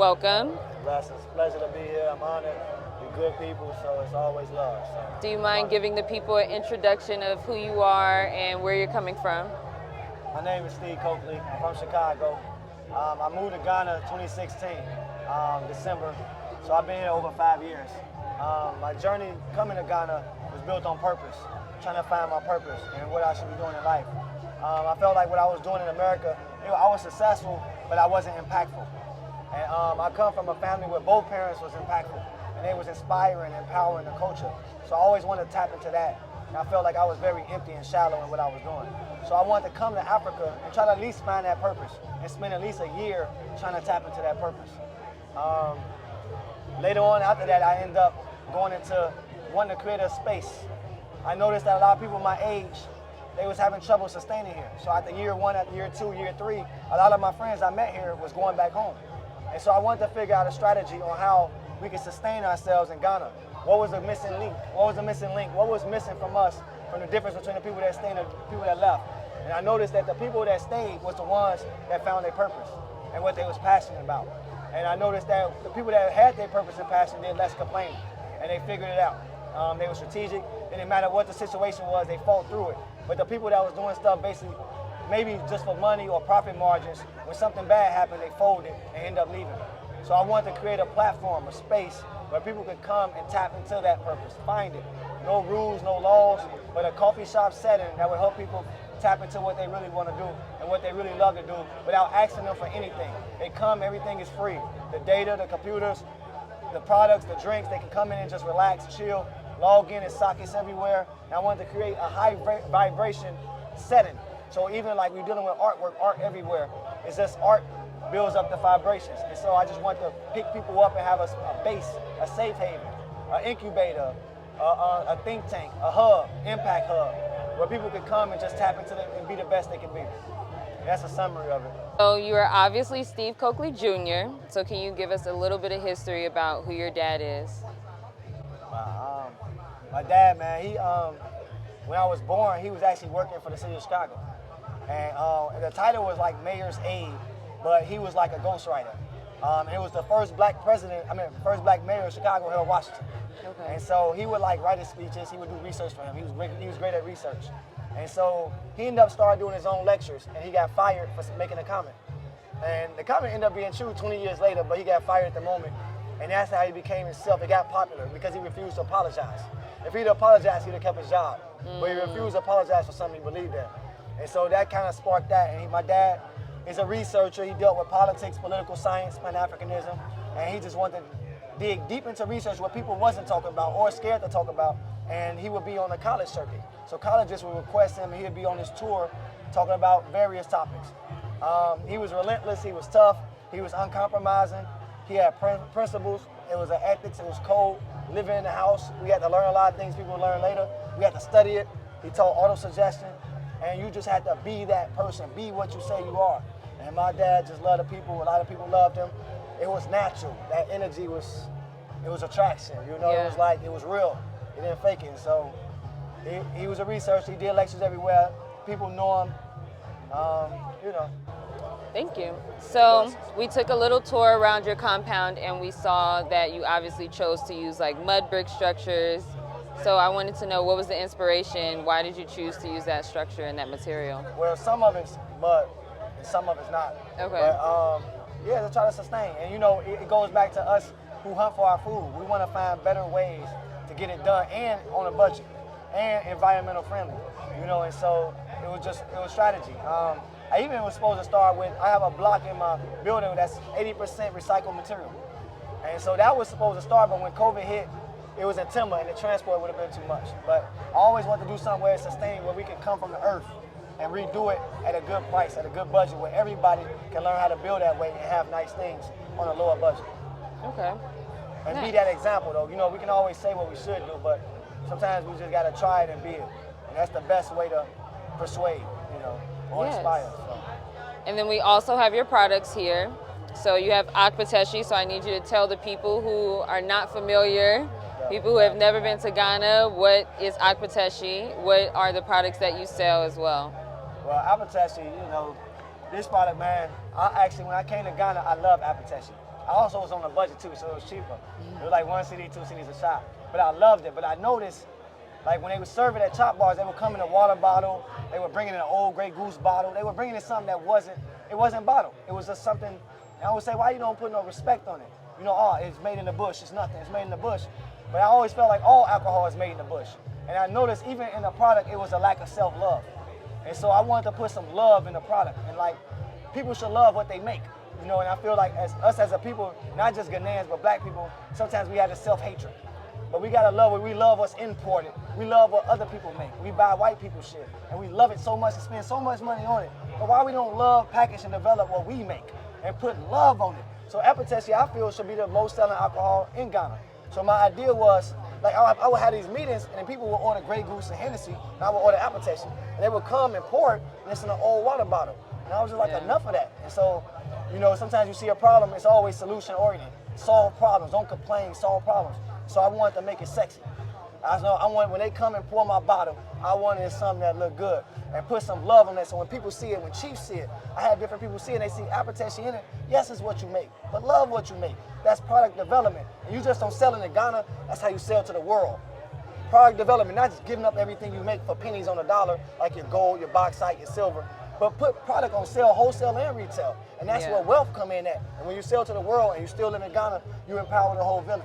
Welcome. It's a pleasure to be here. I'm honored. You're good people, so it's always love. So. Do you mind giving the people an introduction of who you are and where you're coming from? My name is Steve Coakley. I'm from Chicago. I moved to Ghana in 2016, December, so I've been here over 5 years. My journey coming to Ghana was built on purpose, trying to find my purpose and what I should be doing in life. I felt like what I was doing in America, I was successful, but I wasn't impactful. And I come from a family where both parents was impactful, and they was inspiring, empowering the culture. So I always wanted to tap into that. And I felt like I was very empty and shallow in what I was doing. So I wanted to come to Africa and try to at least find that purpose and spend at least a year trying to tap into that purpose. Later on after that, I ended up going into wanting to create a space. I noticed that a lot of people my age, they was having trouble sustaining here. So after year one, after year two, year three, a lot of my friends I met here was going back home. And so I wanted to figure out a strategy on how we could sustain ourselves in Ghana. What was the missing link? What was the missing link? What was missing from us, from the difference between the people that stayed and the people that left? And I noticed that the people that stayed was the ones that found their purpose and what they was passionate about. And I noticed that the people that had their purpose and passion did less complaining, and they figured it out. They were strategic. It didn't matter what the situation was, they fought through it. But the people that was doing stuff basically, maybe just for money or profit margins, when something bad happened, they folded and ended up leaving. So I wanted to create a platform, a space where people could come and tap into that purpose, find it. No rules, no laws, but a coffee shop setting that would help people tap into what they really want to do and what they really love to do without asking them for anything. They come, everything is free. The data, the computers, the products, the drinks, they can come in and just relax, chill, log in, and sockets everywhere. And I wanted to create a high vibration setting. So even like we're dealing with artwork, art everywhere, it's just art builds up the vibrations. And so I just want to pick people up and have a base, a safe haven, an incubator, a think tank, a hub, impact hub, where people can come and just tap into it and be the best they can be. And that's a summary of it. So you are obviously Steve Coakley Jr., so can you give us a little bit of history about who your dad is? My dad, man, he when I was born, he was actually working for the city of Chicago. And the title was like mayor's aide, but he was like a ghostwriter. It was the first black first black mayor of Chicago, Harold Washington. Okay. And so he would like write his speeches, he would do research for him. He was great at research. And so he ended up starting doing his own lectures, and he got fired for making a comment. And the comment ended up being true 20 years later, but he got fired at the moment. And that's how he became himself. It got popular because he refused to apologize. If he'd apologized, he'd have kept his job. But he refused to apologize for something he believed in. And so that kind of sparked that. And my dad is a researcher. He dealt with politics, political science, Pan-Africanism. And he just wanted to dig deep into research what people wasn't talking about or scared to talk about. And he would be on the college circuit. So colleges would request him, and he'd be on his tour talking about various topics. He was relentless, he was tough, he was uncompromising, he had principles, it was an ethics, it was code. Living in the house, we had to learn a lot of things people learn later. We had to study it. He taught auto-suggestion, and you just had to be that person, be what you say you are. And my dad just loved the people, a lot of people loved him. It was natural, that energy was, it was attraction, you know, It was like, it was real. He didn't fake it, and so he was a researcher, he did lectures everywhere, people knew him, you know. Thank you. So we took a little tour around your compound and we saw that you obviously chose to use like mud brick structures. So I wanted to know, what was the inspiration? Why did you choose to use that structure and that material? Well, some of it's mud and some of it's not. Okay. But yeah, to try to sustain. And you know, it goes back to us who hunt for our food. We want to find better ways to get it done and on a budget and environmental friendly, you know, and so it was strategy. I even was supposed to start with, I have a block in my building that's 80% recycled material. And so that was supposed to start, but when COVID hit, it was in timber and the transport would have been too much. But I always want to do something where it's sustained, where we can come from the earth and redo it at a good price, at a good budget, where everybody can learn how to build that way and have nice things on a lower budget. Okay. And be that example though. You know, we can always say what we should do, but sometimes we just gotta try it and be it. And that's the best way to persuade, you know, or inspire. So. And then we also have your products here. So you have Akpateshi, so I need you to tell the people who are not familiar, people who have never been to Ghana, what is Akpateshi? What are the products that you sell as well? Well, Akpateshi, you know, this product, man, when I came to Ghana, I love Akpateshi. I also was on a budget too, so it was cheaper. It was like 1 CD, 2 CDs a shot. But I loved it. But I noticed, like when they would serve it at Chop Bars, they would come in a water bottle. They were bringing in an old Grey Goose bottle. They were bringing in something that wasn't bottled. It was just something. And I would say, why you don't put no respect on it? You know, oh, it's made in the bush. It's nothing. It's made in the bush. But I always felt like all alcohol is made in the bush. And I noticed even in the product, it was a lack of self-love. And so I wanted to put some love in the product. And like, people should love what they make. You know, and I feel like as a people, not just Ghanaians, but black people, sometimes we have this self-hatred. But we gotta love what we love what's imported. We love what other people make. We buy white people shit, and we love it so much and spend so much money on it. But why we don't love, package, and develop what we make and put love on it? So Epitessi, I feel, should be the most selling alcohol in Ghana. So my idea was, like, I would have these meetings, and then people would order Grey Goose and Hennessy, and I would order Epitessi, and they would come and pour it, and it's in an old water bottle. And I was just like, enough of that. And so, you know, sometimes you see a problem, it's always solution oriented. Solve problems, don't complain, solve problems. So I wanted to make it sexy. I want when they come and pour my bottle, I wanted something that looked good and put some love on that. So when people see it, when Chiefs see it, I had different people see it, and they see Epitessi in it. Yes, it's what you make, but love what you make. That's product development. And you just don't sell it in Ghana, that's how you sell to the world. Product development, not just giving up everything you make for pennies on the dollar, like your gold, your bauxite, your silver, but put product on sale, wholesale and retail. And that's where wealth come in at. And when you sell to the world and you still live in Ghana, you empower the whole village.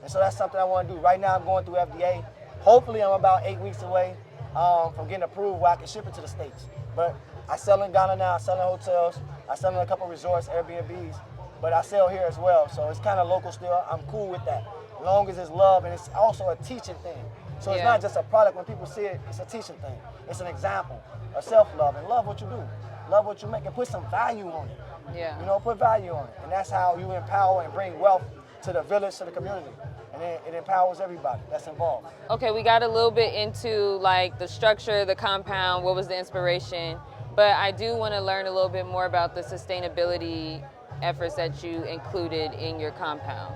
And so that's something I want to do. Right now I'm going through FDA. Hopefully I'm about 8 weeks away from getting approved where I can ship it to the States. But I sell in Ghana now, I sell in hotels, I sell in a couple resorts, Airbnbs, but I sell here as well. So it's kind of local still. I'm cool with that. As long as it's love, and it's also a teaching thing. So it's not just a product. When people see it, it's a teaching thing. It's an example of self-love, and love what you do. Love what you make, and put some value on it. Yeah. You know, put value on it. And that's how you empower and bring wealth to the village, to the community. And it empowers everybody that's involved. Okay, we got a little bit into like the structure, the compound, what was the inspiration, but I do want to learn a little bit more about the sustainability efforts that you included in your compound.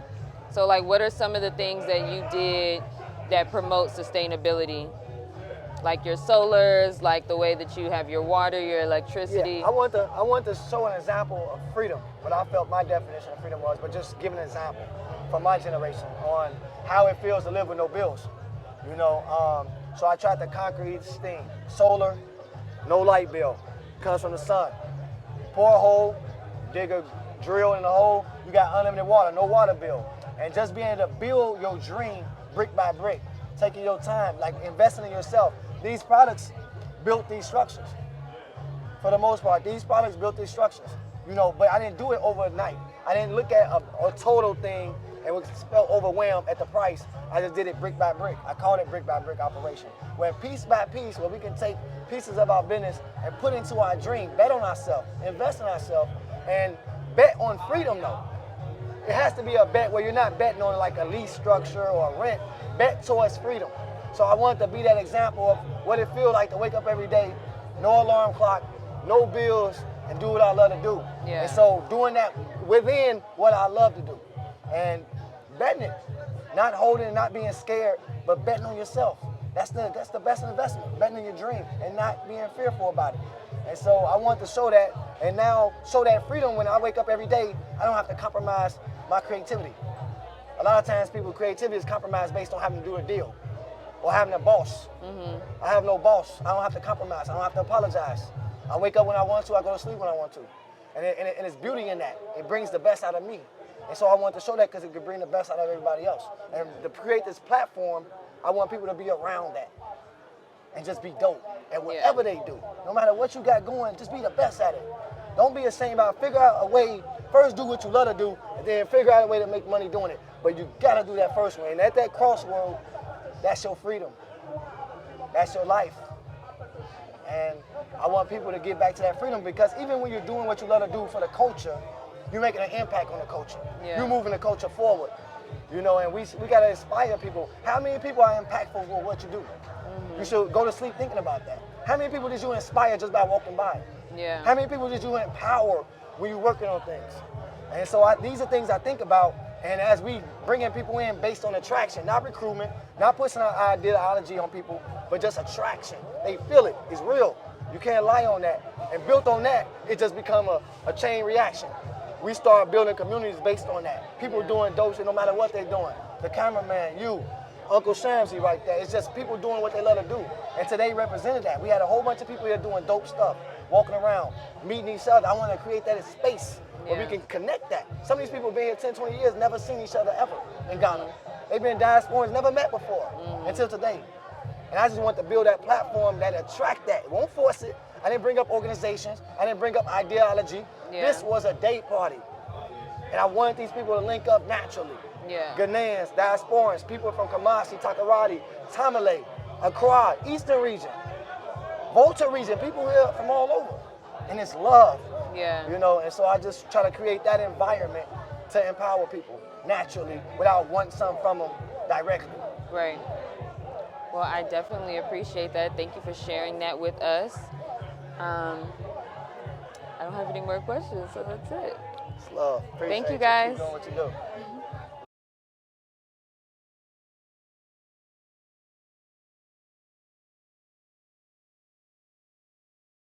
So like, what are some of the things that you did that promote sustainability? Like your solars, like the way that you have your water, your electricity. Yeah, I want to show an example of freedom, what I felt my definition of freedom was, but just give an example from my generation on how it feels to live with no bills. You know, so I tried to conquer each thing. Solar, no light bill, comes from the sun. Pour a hole, dig a drill in the hole, you got unlimited water, no water bill. And just being able to build your dream brick by brick, taking your time, like investing in yourself. These products built these structures. For the most part, these products built these structures. You know, but I didn't do it overnight. I didn't look at a total thing and was felt overwhelmed at the price. I just did it brick by brick. I called it brick by brick operation. Where piece by piece, where we can take pieces of our business and put into our dream, bet on ourselves, invest in ourselves, and bet on freedom though. It has to be a bet where you're not betting on like a lease structure or a rent. Bet towards freedom. So I wanted to be that example of what it feels like to wake up every day, no alarm clock, no bills, and do what I love to do. Yeah. And so doing that within what I love to do. And betting it, not holding it, not being scared, but betting on yourself. That's the best investment, betting on your dream and not being fearful about it. And so I want to show that, and now show that freedom when I wake up every day. I don't have to compromise my creativity. A lot of times people's creativity is compromised based on having to do a deal or having a boss. I have no boss. I don't have to compromise. I don't have to apologize. I wake up when I want to. I go to sleep when I want to. And it's beauty in that. It brings the best out of me. And so I want to show that because it could bring the best out of everybody else. And to create this platform, I want people to be around that and just be dope at whatever they do. No matter what you got going, just be the best at it. Don't be ashamed about it. Figure out a way. First do what you love to do, and then figure out a way to make money doing it. But you gotta do that first one. And at that crossroad, that's your freedom. That's your life. And I want people to get back to that freedom, because even when you're doing what you love to do for the culture, you're making an impact on the culture. Yeah. You're moving the culture forward. You know, and we gotta inspire people. How many people are impactful with what you do? You should go to sleep thinking about that. How many people did you inspire just by walking by? Yeah. How many people did you empower when you're working on things? And so these are things I think about, and as we bringing people in based on attraction, not recruitment, not pushing our ideology on people, but just attraction. They feel it, it's real. You can't lie on that. And built on that, it just become a chain reaction. we start building communities based on that. People doing dope shit no matter what they're doing. The cameraman, you, Uncle Shamsy right there. It's just people doing what they love to do. And today represented that. We had a whole bunch of people here doing dope stuff, walking around, meeting each other. I want to create that space where we can connect that. Some of these people have been here 10, 20 years, never seen each other ever in Ghana. They've been diasporans, never met before until today. And I just want to build that platform that attract that. Won't force it. I didn't bring up organizations. I didn't bring up ideology. Yeah. This was a day party. And I wanted these people to link up naturally. Yeah. Ghanaians, diasporans, people from Kumasi, Takoradi, Tamale, Accra, Eastern region, Volta region, people here from all over. And it's love. Yeah. You know, and so I just try to create that environment to empower people naturally without wanting something from them directly. Right. Well, I definitely appreciate that. Thank you for sharing that with us. I don't have any more questions, so that's it. It's love. Thank you, guys. Keep doing what you do.